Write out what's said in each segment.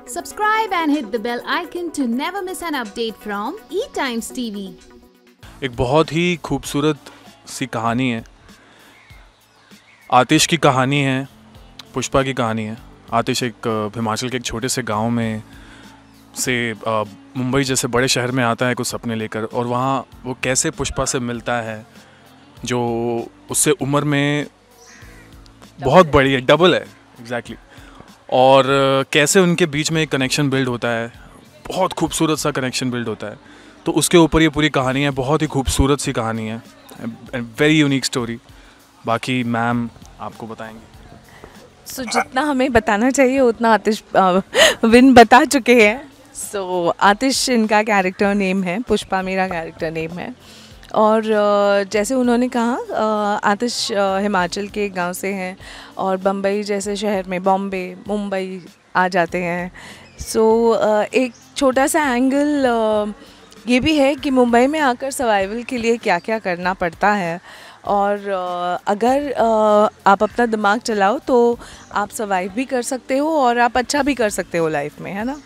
Subscribe and hit the bell icon to never miss an update from E-Times TV. एक बहुत ही खूबसूरत सी कहानी है। आतिश की कहानी है, पुष्पा की कहानी है। आतिश एक हिमाचल के एक छोटे से गांव में से मुंबई जैसे बड़े शहर में आता है कुछ सपने लेकर, और वहाँ वो कैसे पुष्पा से मिलता है जो उससे उम्र में बहुत बड़ी है, डबल है एग्जैक्टली, और कैसे उनके बीच में एक कनेक्शन बिल्ड होता है, बहुत खूबसूरत सा कनेक्शन बिल्ड होता है। तो उसके ऊपर ये पूरी कहानी है, बहुत ही खूबसूरत सी कहानी है, वेरी यूनिक स्टोरी। बाकी मैम आपको बताएंगे। सो जितना हमें बताना चाहिए उतना आतिश विन बता चुके हैं। सो आतिश इनका कैरेक्टर नेम है, पुष्पा मेरा कैरेक्टर नेम है। और जैसे उन्होंने कहा, आतिश हिमाचल के गांव से हैं और बम्बई जैसे शहर में, बॉम्बे मुंबई आ जाते हैं। सो एक छोटा सा एंगल ये भी है कि मुंबई में आकर सर्वाइवल के लिए क्या क्या करना पड़ता है, और अगर आप अपना दिमाग चलाओ तो आप सर्वाइव भी कर सकते हो और आप अच्छा भी कर सकते हो लाइफ में, है ना।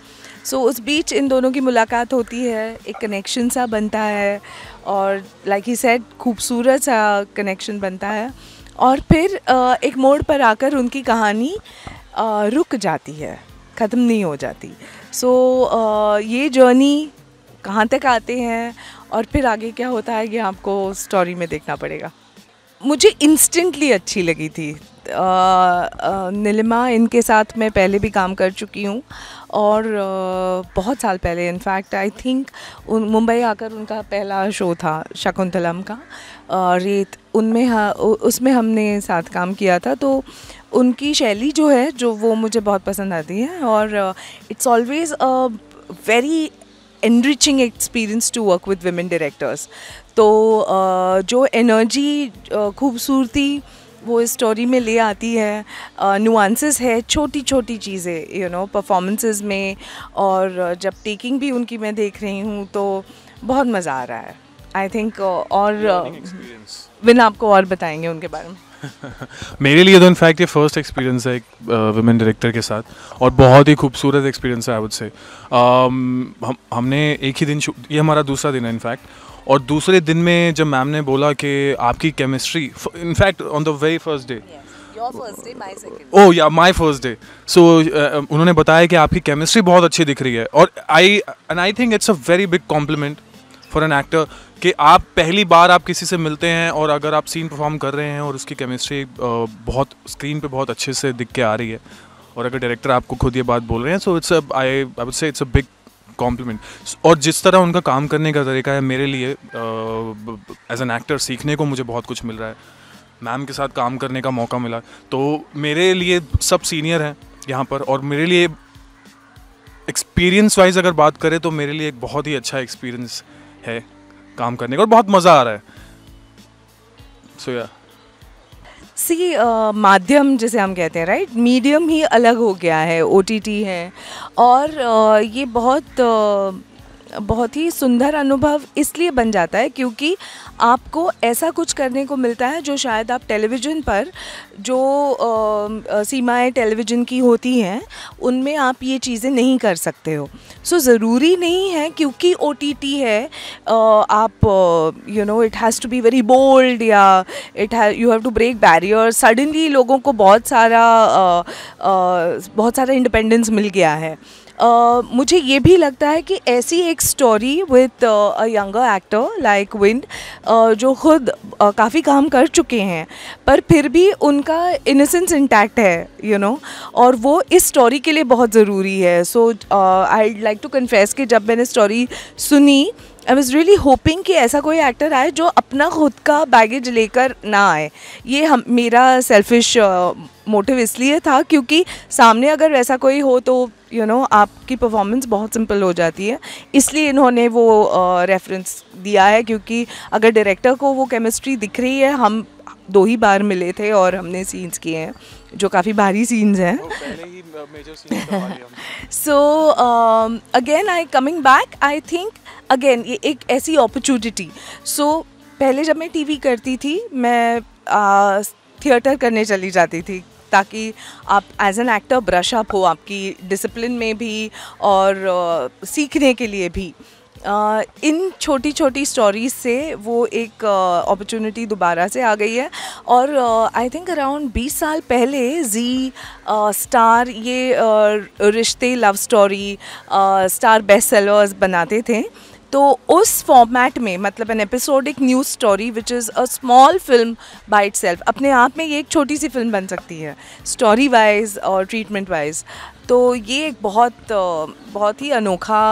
सो उस बीच इन दोनों की मुलाकात होती है, एक कनेक्शन सा बनता है, और लाइक ही सेड खूबसूरत सा कनेक्शन बनता है, और फिर एक मोड़ पर आकर उनकी कहानी रुक जाती है, ख़त्म नहीं हो जाती। सो ये जर्नी कहाँ तक आते हैं और फिर आगे क्या होता है, ये आपको स्टोरी में देखना पड़ेगा। मुझे इंस्टेंटली अच्छी लगी थी। नीलिमा इनके साथ मैं पहले भी काम कर चुकी हूँ, और बहुत साल पहले, इनफैक्ट आई थिंक मुंबई आकर उनका पहला शो था शकुंतलम का, रेत, उसमें हमने साथ काम किया था। तो उनकी शैली जो है, जो वो मुझे बहुत पसंद आती है, और it's always a very enriching experience to work with women directors। तो जो एनर्जी, खूबसूरती वो इस स्टोरी में ले आती है, नुआंसेस है, छोटी छोटी चीज़ें, यू नो, परफॉर्मेंसेस में, और जब टेकिंग भी उनकी मैं देख रही हूँ तो बहुत मज़ा आ रहा है, आई थिंक। और विन आपको और बताएंगे उनके बारे में। मेरे लिए तो इनफैक्ट ये फर्स्ट एक्सपीरियंस है एक वुमेन डायरेक्टर के साथ, और बहुत ही खूबसूरत एक्सपीरियंस है आई वुड से। हमने एक ही दिन ये हमारा दूसरा दिन है इनफैक्ट, और दूसरे दिन में जब मैम ने बोला कि आपकी chemistry, in fact on the very first day, oh yeah my first day, सो उन्होंने बताया कि आपकी केमिस्ट्री बहुत अच्छी दिख रही है, और I think it's a very big complement for an actor कि आप पहली बार आप किसी से मिलते हैं और अगर आप सीन परफॉर्म कर रहे हैं और उसकी केमिस्ट्री बहुत स्क्रीन पे बहुत अच्छे से दिख के आ रही है, और अगर डायरेक्टर आपको खुद ये बात बोल रहे हैं, so it's I would say it's a big complement. और जिस तरह उनका काम करने का तरीका है, मेरे लिए एज एन एक्टर सीखने को मुझे बहुत कुछ मिल रहा है। मैम के साथ काम करने का मौका मिला, तो मेरे लिए सब सीनियर हैं यहाँ पर, और मेरे लिए एक्सपीरियंस वाइज अगर बात करें तो मेरे लिए एक बहुत ही अच्छा एक्सपीरियंस है काम करने का, और बहुत मज़ा आ रहा है। सो या माध्यम जिसे हम कहते हैं, राइट, मीडियम ही अलग हो गया है, OTT है, और ये बहुत ही सुंदर अनुभव इसलिए बन जाता है क्योंकि आपको ऐसा कुछ करने को मिलता है जो शायद आप टेलीविज़न पर, जो सीमाएं टेलीविज़न की होती हैं, उनमें आप ये चीज़ें नहीं कर सकते हो। सो ज़रूरी नहीं है क्योंकि OTT है आप you know it has to be very bold, या you have to break barriers. Suddenly लोगों को बहुत सारा इंडिपेंडेंस मिल गया है। मुझे ये भी लगता है कि ऐसी एक story with a younger actor like wind, जो खुद काफ़ी काम कर चुके हैं पर फिर भी उनका इनोसेंस इंटैक्ट है, यू नो, और वो इस स्टोरी के लिए बहुत ज़रूरी है। सो आई लाइक टू कन्फेस कि जब मैंने स्टोरी सुनी, आई वॉज़ रियली होपिंग कि ऐसा कोई एक्टर आए जो अपना खुद का बैगेज लेकर ना आए। ये मेरा सेल्फिश मोटिव इसलिए था क्योंकि सामने अगर वैसा कोई हो तो यू नो आपकी परफॉर्मेंस बहुत सिंपल हो जाती है, इसलिए इन्होंने वो रेफरेंस दिया है। क्योंकि अगर डायरेक्टर को वो केमिस्ट्री दिख रही है, हम 2 ही बार मिले थे और हमने सीन्स किए हैं जो काफ़ी भारी सीन्स हैं। So again I coming back, I think again ये एक ऐसी अपॉर्चुनिटी। सो पहले जब मैं टीवी करती थी, मैं थिएटर करने चली जाती थी ताकि आप as an actor brush up हो, आपकी डिसिप्लिन में भी और सीखने के लिए भी। इन छोटी छोटी स्टोरीज से वो एक अपॉर्चुनिटी दोबारा से आ गई है। और आई थिंक अराउंड 20 साल पहले जी स्टार ये रिश्ते love story star best sellers बनाते थे। तो उस फॉर्मेट में मतलब an episodic news story which is a small film by itself, अपने आप में ये एक छोटी सी फिल्म बन सकती है स्टोरी वाइज और ट्रीटमेंट वाइज। तो ये एक बहुत ही अनोखा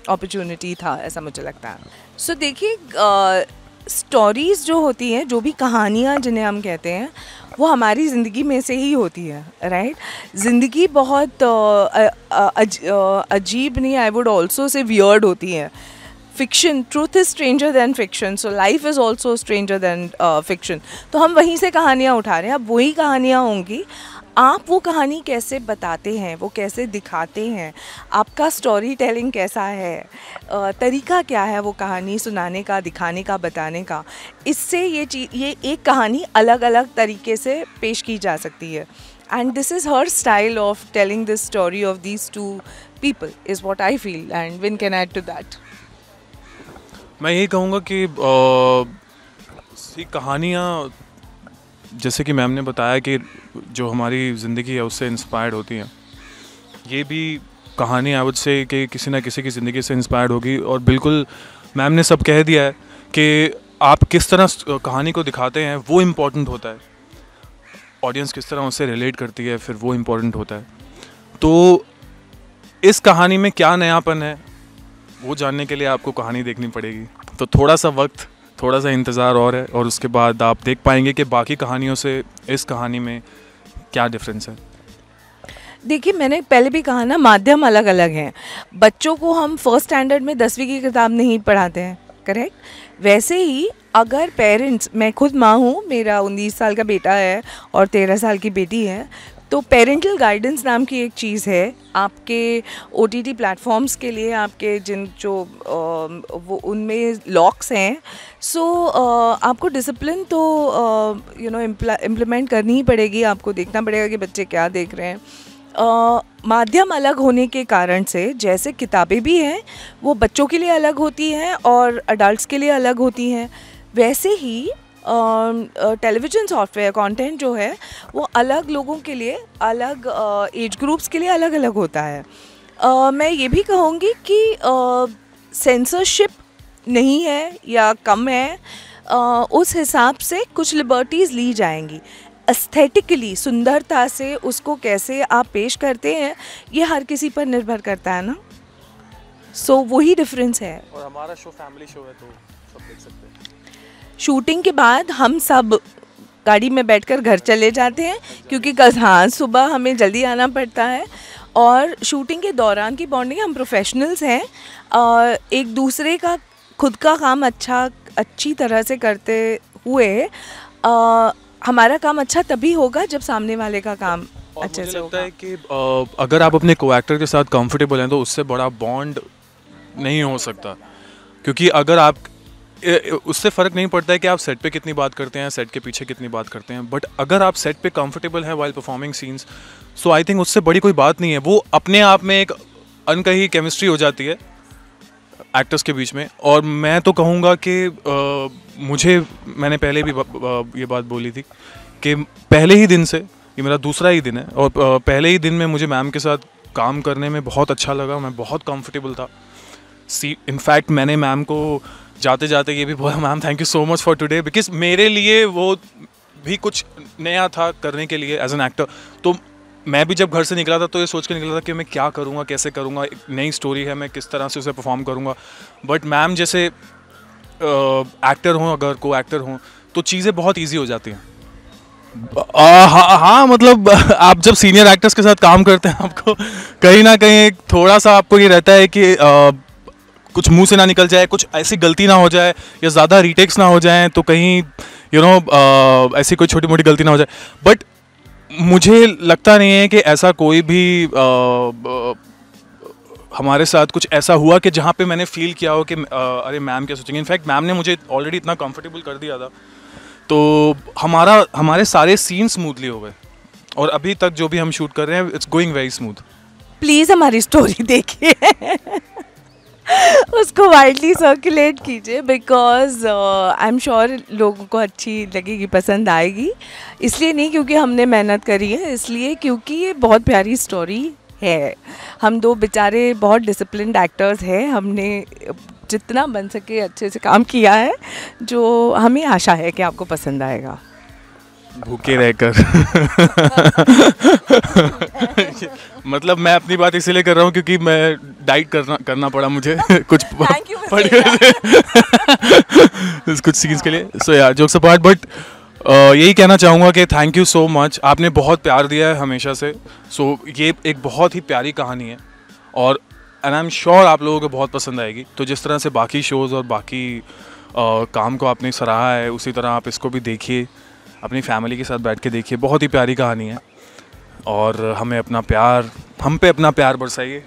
अपॉर्चुनिटी था, ऐसा मुझे लगता है। सो देखिए, स्टोरीज़ जो होती हैं, जो भी कहानियाँ जिन्हें हम कहते हैं, वो हमारी ज़िंदगी में से ही होती है, राइट। ज़िंदगी बहुत अजीब नहीं, I would also say weird होती है। Fiction, truth is stranger than fiction, so life is also stranger than fiction. तो हम वहीं से कहानियाँ उठा रहे हैं। अब वही कहानियाँ होंगी, आप वो कहानी कैसे बताते हैं, वो कैसे दिखाते हैं, आपका स्टोरी टेलिंग कैसा है, तरीका क्या है वो कहानी सुनाने का, दिखाने का, बताने का, इससे ये एक कहानी अलग अलग तरीके से पेश की जा सकती है। And this is her style of telling this story of these two people is what I feel, and when can add to that. मैं यही कहूँगा कि कहानियाँ, जैसे कि मैम ने बताया कि जो हमारी ज़िंदगी है उससे इंस्पायर्ड होती हैं, ये भी कहानी आई वुड से कि किसी ना किसी की ज़िंदगी से इंस्पायर्ड होगी। और बिल्कुल मैम ने सब कह दिया है कि आप किस तरह कहानी को दिखाते हैं वो इम्पोर्टेंट होता है, ऑडियंस किस तरह उससे रिलेट करती है फिर वो इम्पोर्टेंट होता है। तो इस कहानी में क्या नयापन है वो जानने के लिए आपको कहानी देखनी पड़ेगी। तो थोड़ा सा वक्त, थोड़ा सा इंतज़ार और है, और उसके बाद आप देख पाएंगे कि बाकी कहानियों से इस कहानी में क्या डिफरेंस है। देखिए, मैंने पहले भी कहा ना, माध्यम अलग अलग हैं। बच्चों को हम फर्स्ट स्टैंडर्ड में 10वीं की किताब नहीं पढ़ाते हैं, करेक्ट। वैसे ही अगर पेरेंट्स, मैं खुद माँ हूँ, मेरा 19 साल का बेटा है और 13 साल की बेटी है, तो पेरेंटल गाइडेंस नाम की एक चीज़ है आपके OTT प्लेटफॉर्म्स के लिए, आपके वो उनमें लॉक्स हैं। सो आपको डिसिप्लिन तो इम्प्लीमेंट करनी ही पड़ेगी, आपको देखना पड़ेगा कि बच्चे क्या देख रहे हैं। माध्यम अलग होने के कारण से, जैसे किताबें भी हैं वो बच्चों के लिए अलग होती हैं और अडल्ट्स के लिए अलग होती हैं, वैसे ही टेलीविज़न सॉफ्टवेयर कंटेंट जो है वो अलग लोगों के लिए, अलग एज ग्रुप्स के लिए अलग अलग होता है। मैं ये भी कहूँगी कि सेंसरशिप नहीं है या कम है, उस हिसाब से कुछ लिबर्टीज़ ली जाएंगी। एस्थेटिकली, सुंदरता से उसको कैसे आप पेश करते हैं ये हर किसी पर निर्भर करता है ना। सो वही डिफरेंस है। और हमारा शो फैमिली शो है तो सब देख सकते हैं। शूटिंग के बाद हम सब गाड़ी में बैठकर घर चले जाते हैं, क्योंकि कल सुबह हमें जल्दी आना पड़ता है। और शूटिंग के दौरान की बॉन्डिंग, हम प्रोफेशनल्स हैं, एक दूसरे का खुद का काम अच्छी तरह से करते हुए हमारा काम अच्छा तभी होगा जब सामने वाले का काम अच्छे से होगा। मुझे लगता है कि अगर आप अपने को एक्टर के साथ कंफर्टेबल हैं तो उससे बड़ा बॉन्ड नहीं हो सकता, क्योंकि अगर आप उससे फ़र्क नहीं पड़ता है कि आप सेट पे कितनी बात करते हैं, सेट के पीछे कितनी बात करते हैं, बट अगर आप सेट पे कंफर्टेबल हैं while performing scenes, so I think उससे बड़ी कोई बात नहीं है। वो अपने आप में एक अनकही केमिस्ट्री हो जाती है एक्टर्स के बीच में। और मैं तो कहूँगा कि मैंने पहले भी ये बात बोली थी कि पहले ही दिन से, ये मेरा दूसरा ही दिन है, और पहले ही दिन में मुझे मैम के साथ काम करने में बहुत अच्छा लगा, मैं बहुत कंफर्टेबल था। इनफैक्ट मैंने मैम को जाते जाते ये भी बोला, ma'am thank you so much for today, because मेरे लिए वो भी कुछ नया था करने के लिए एज एन एक्टर। तो मैं भी जब घर से निकला था तो ये सोच के निकला था कि मैं क्या करूँगा, कैसे करूँगा, एक नई स्टोरी है, मैं किस तरह से उसे परफॉर्म करूँगा। बट मैम जैसे एक्टर हों, अगर को एक्टर हों, तो चीज़ें बहुत ईजी हो जाती हैं। हाँ, मतलब आप जब सीनियर एक्टर्स के साथ काम करते हैं, आपको कहीं ना कहीं थोड़ा सा आपको ये रहता है कि कुछ मुंह से ना निकल जाए, कुछ ऐसी गलती ना हो जाए, या ज़्यादा रीटेक्स ना हो जाए, तो कहीं ऐसी कोई छोटी मोटी गलती ना हो जाए। बट मुझे लगता नहीं है कि ऐसा कोई भी हमारे साथ कुछ ऐसा हुआ कि जहाँ पे मैंने फील किया हो कि अरे मैम क्या सोचेंगे। इनफैक्ट मैम ने मुझे ऑलरेडी इतना कंफर्टेबल कर दिया था, तो हमारे सारे सीन स्मूथली हो गए और अभी तक जो भी हम शूट कर रहे हैं it's going very smooth. Please हमारी स्टोरी देखिए उसको वाइडली सर्कुलेट कीजिए, बिकॉज आई एम श्योर लोगों को अच्छी लगेगी, पसंद आएगी। इसलिए नहीं क्योंकि हमने मेहनत करी है, इसलिए क्योंकि ये बहुत प्यारी स्टोरी है। हम दो बेचारे बहुत डिसिप्लिन्ड एक्टर्स हैं, हमने जितना बन सके अच्छे से काम किया है, जो हमें आशा है कि आपको पसंद आएगा। भूखे रहकर मतलब मैं अपनी बात इसीलिए कर रहा हूँ क्योंकि मैं डाइट करना पड़ा मुझे कुछ कुछ सीन्स के लिए। सो यार जोक्स अपार्ट, बट यही कहना चाहूँगा कि थैंक यू सो मच, आपने बहुत प्यार दिया है हमेशा से। सो ये एक बहुत ही प्यारी कहानी है और एंड आई एम श्योर आप लोगों को बहुत पसंद आएगी। तो जिस तरह से बाकी शोज़ और बाकी काम को आपने सराहा है, उसी तरह आप इसको भी देखिए, अपनी फैमिली के साथ बैठ के देखिए। बहुत ही प्यारी कहानी है और हम पे अपना प्यार बरसाइए।